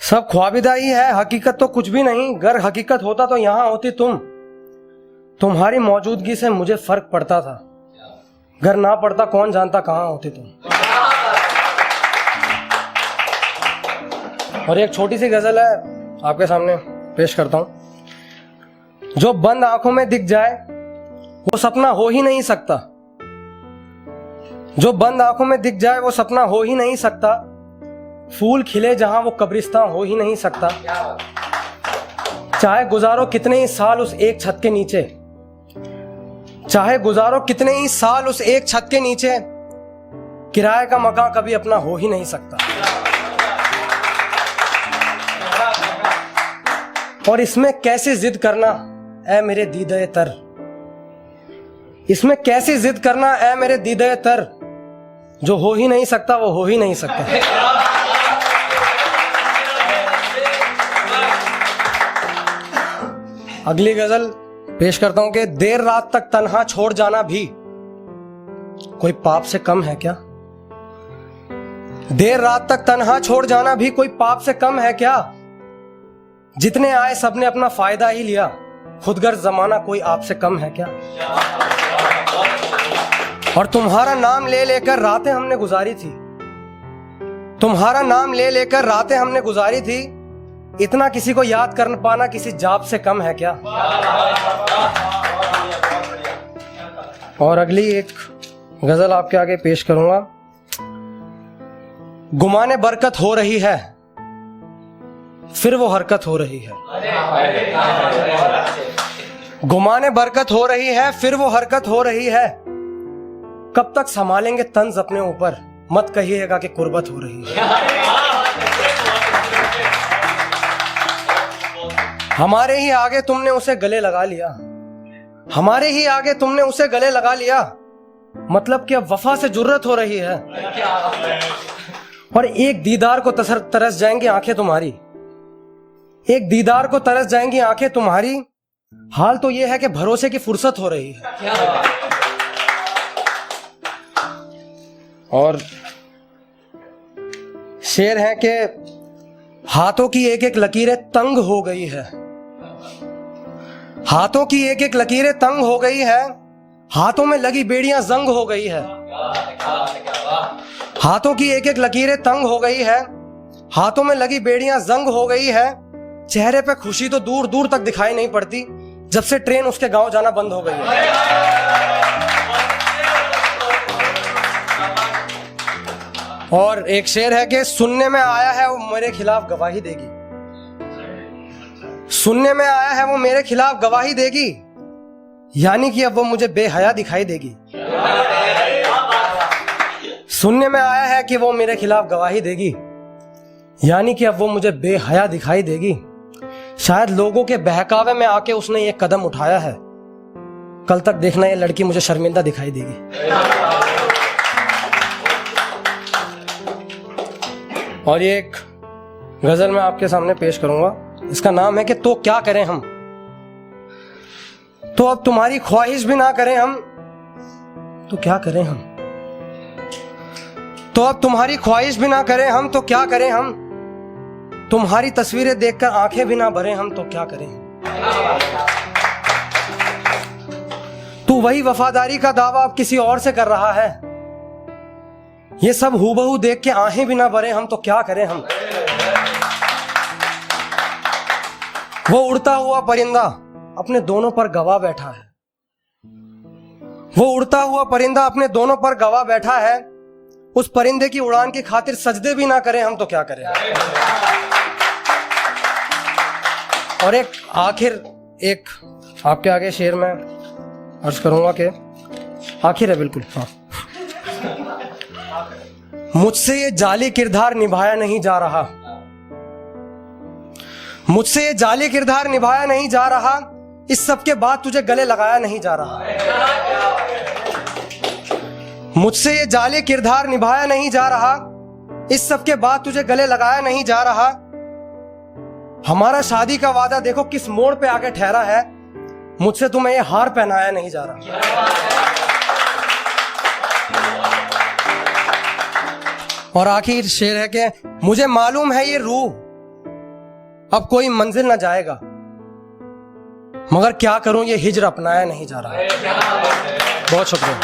सब ख्वाबिदा ही है, हकीकत तो कुछ भी नहीं। अगर हकीकत होता तो यहां होती तुम। तुम्हारी मौजूदगी से मुझे फर्क पड़ता था, घर ना पड़ता कौन जानता कहां होती तुम। और एक छोटी सी गजल है आपके सामने पेश करता हूं। जो बंद आंखों में दिख जाए वो सपना हो ही नहीं सकता। जो बंद आंखों में दिख जाए वो सपना हो ही नहीं सकता। फूल खिले जहां वो कब्रिस्तान हो ही नहीं सकता। चाहे गुजारो कितने ही साल उस एक छत के नीचे, चाहे गुजारो कितने ही साल उस एक छत के नीचे, किराए का मकान कभी अपना हो ही नहीं सकता। और इसमें कैसे जिद करना ऐ मेरे दीदे तर, इसमें कैसे जिद करना ऐ मेरे दीदे तर, जो हो ही नहीं सकता वो हो ही नहीं सकता। अगली गजल पेश करता हूं कि देर रात तक तन्हा छोड़ जाना भी कोई पाप से कम है क्या। देर रात तक तन्हा छोड़ जाना भी कोई पाप से कम है क्या। जितने आए सबने अपना फायदा ही लिया, खुदगर्ज जमाना कोई आपसे कम है क्या। और तुम्हारा नाम ले लेकर रातें हमने गुजारी थी, तुम्हारा नाम ले लेकर रातें हमने गुजारी थी, इतना किसी को याद कर पाना किसी जाप से कम है क्या। और अगली एक गजल आपके आगे पेश करूंगा। गुमाने बरकत हो रही है फिर वो हरकत हो रही है। गुमाने बरकत हो रही है फिर वो हरकत हो रही है। कब तक संभालेंगे तंज अपने ऊपर, मत कहिएगा कि कुर्बत हो रही है। हमारे ही आगे तुमने उसे गले लगा लिया, हमारे ही आगे तुमने उसे गले लगा लिया, मतलब कि अब वफा से जुर्रत हो रही है। और एक दीदार को तरस जाएंगी आंखें तुम्हारी, एक दीदार को तरस जाएंगी आंखें तुम्हारी। हाल तो यह है कि भरोसे की फुर्सत हो रही है। और शेर है कि हाथों की एक एक लकीरें तंग हो गई है, हाथों की एक एक लकीरें तंग हो गई है, हाथों में लगी बेड़ियां जंग हो गई है। हाथों की एक एक लकीरें तंग हो गई है, हाथों में लगी बेड़ियां जंग हो गई है। चेहरे पे खुशी तो दूर दूर तक दिखाई नहीं पड़ती, जब से ट्रेन उसके गांव जाना बंद हो गई है। और एक शेर है कि सुनने में आया है वो मेरे खिलाफ गवाही देगी, सुनने में आया है वो मेरे खिलाफ गवाही देगी, यानी कि अब वो मुझे बेहया दिखाई देगी। सुनने में आया है कि वो मेरे खिलाफ गवाही देगी, यानी कि अब वो मुझे बेहया दिखाई देगी। शायद लोगों के बहकावे में आके उसने ये कदम उठाया है, कल तक देखना ये लड़की मुझे शर्मिंदा दिखाई देगी। और ये एक गजल मैं आपके सामने पेश करूंगा, इसका नाम है कि तो क्या करें हम। तो अब तुम्हारी ख्वाहिश भी ना करें हम तो क्या करें हम। तो अब तुम्हारी ख्वाहिश भी ना करें हम तो क्या करें हम। तुम्हारी तस्वीरें देखकर आंखें भी ना भरें हम तो क्या करें हम। तू वही वफादारी का दावा अब किसी और से कर रहा है, ये सब हूबहू देख के आंखें भी ना भरें हम तो क्या करें हम। वो उड़ता हुआ परिंदा अपने दोनों पर गवा बैठा है, वो उड़ता हुआ परिंदा अपने दोनों पर गवा बैठा है। उस परिंदे की उड़ान की खातिर सजदे भी ना करें हम तो क्या करें। और एक आखिर एक आपके आगे शेर में अर्ज करूंगा कि आखिर है बिल्कुल। हाँ, मुझसे ये जाली किरदार निभाया नहीं जा रहा, मुझसे ये जाली किरदार निभाया नहीं जा रहा, इस सब के बाद तुझे गले लगाया नहीं जा रहा। मुझसे ये जाली किरदार निभाया नहीं जा रहा, इस सब के बाद तुझे गले लगाया नहीं जा रहा। हमारा शादी का वादा देखो किस मोड़ पे आके ठहरा है, मुझसे तुम्हें ये हार पहनाया नहीं जा रहा। और आखिर शेर है कि मुझे मालूम है ये रूह अब कोई मंजिल ना जाएगा, मगर क्या करूं ये हिज्र अपनाया नहीं जा रहा। बहुत शुक्रिया।